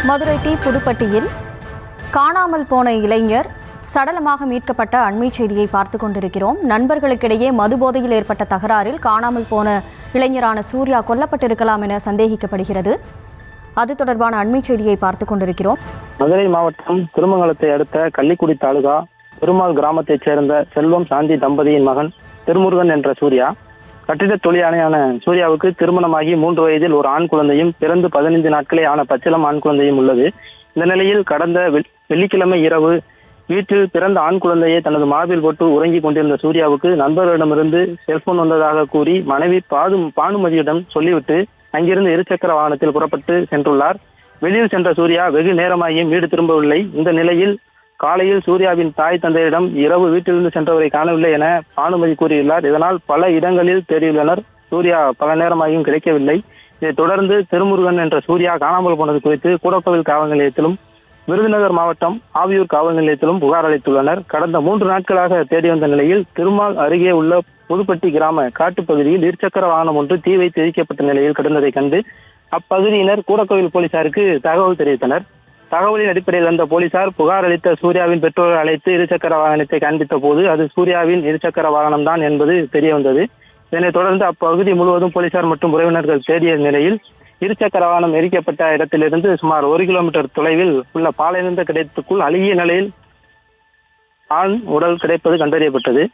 Madurai D புதுப்பட்டியில் காணாமல் போன இளைஞர் சடலமாக மீட்கப்பட்ட அண்மை செய்தியை பார்த்து கொண்டிருக்கிறோம். நண்பர்களுக்கிடையே மதுபோதையில் ஏற்பட்ட தகராறில் காணாமல் போன இளைஞரான சூர்யா கொல்லப்பட்டிருக்கலாம் என சந்தேகிக்கப்படுகிறது. அது தொடர்பான அண்மை செய்தியை பார்த்து கொண்டிருக்கிறோம். மதுரை மாவட்டம் திருமங்கலத்தை அடுத்த கள்ளிக்குடி தாலுகா பெருமாள் கிராமத்தைச் சேர்ந்த செல்வம் சாந்தி தம்பதியின் மகன் திருமுருகன் என்ற சூர்யா. கட்டிட தொழிலாளியான சூர்யாவுக்கு திருமணமாகி 3 வயதில் ஒரு ஆண் குழந்தையும் பிறந்து 15 நாட்களே ஆன பச்சிளம் ஆண் குழந்தையும் உள்ளது. இந்த நிலையில் கடந்த வெள்ளிக்கிழமை இரவு வீட்டில் பிறந்த ஆண் குழந்தையை தனது மார்பில் போட்டு உறங்கிக் கொண்டிருந்த சூர்யாவுக்கு நண்பர்களிடமிருந்து செல்போன் வந்ததாக கூறி மனைவி பானுமதியிடம் சொல்லிவிட்டு அங்கிருந்து இருசக்கர வாகனத்தில் புறப்பட்டு சென்றுள்ளார். வெளியில் சென்ற சூர்யா வெகு நேரமாகியும் வீடு திரும்பவில்லை. இந்த நிலையில் காலையில் சூர்யாவின் தாய் தந்தையிடம் இரவு வீட்டிலிருந்து சென்றவரை காணவில்லை என பானுமதி கூறியுள்ளார். இதனால் பல இடங்களில் தேடியுள்ளனர். சூர்யா பல நேரமாகியும் கிடைக்கவில்லை. இதைத் தொடர்ந்து திருமுருகன் என்ற சூர்யா காணாமல் போனது குறித்து கூடக்கோவில் காவல் நிலையத்திலும் விருதுநகர் மாவட்டம் ஆவியூர் காவல் நிலையத்திலும் புகார் அளித்துள்ளனர். கடந்த 3 நாட்களாக தேடி வந்த நிலையில் திருமால் அருகே உள்ள புதுப்பட்டி கிராம காட்டுப்பகுதியில் இருசக்கர வாகனம் ஒன்று தீ வைத்து எரிக்கப்பட்ட நிலையில் கிடந்ததை கண்டு அப்பகுதியினர் கூடக்கோவில் போலீசாருக்கு தகவல் தெரிவித்தனர். தகவலின் அடிப்படையில் வந்த போலீசார் புகார் அளித்த சூர்யாவின் பெற்றோரை அழைத்து இருசக்கர வாகனத்தை காண்பித்த போது அது சூர்யாவின் இருசக்கர வாகனம் தான் என்பது தெரிய வந்தது. இதனைத் தொடர்ந்து அப்பகுதி முழுவதும் போலீசார் மற்றும் உறவினர்கள் தேடிய நிலையில் இருசக்கர வாகனம் எரிக்கப்பட்ட இடத்திலிருந்து சுமார் 1 கிலோமீட்டர் தொலைவில் உள்ள பாலைநின்ற கிடைத்துக்குள் அழுகிய நிலையில் ஆண் உடல் கிடைப்பது கண்டறியப்பட்டது.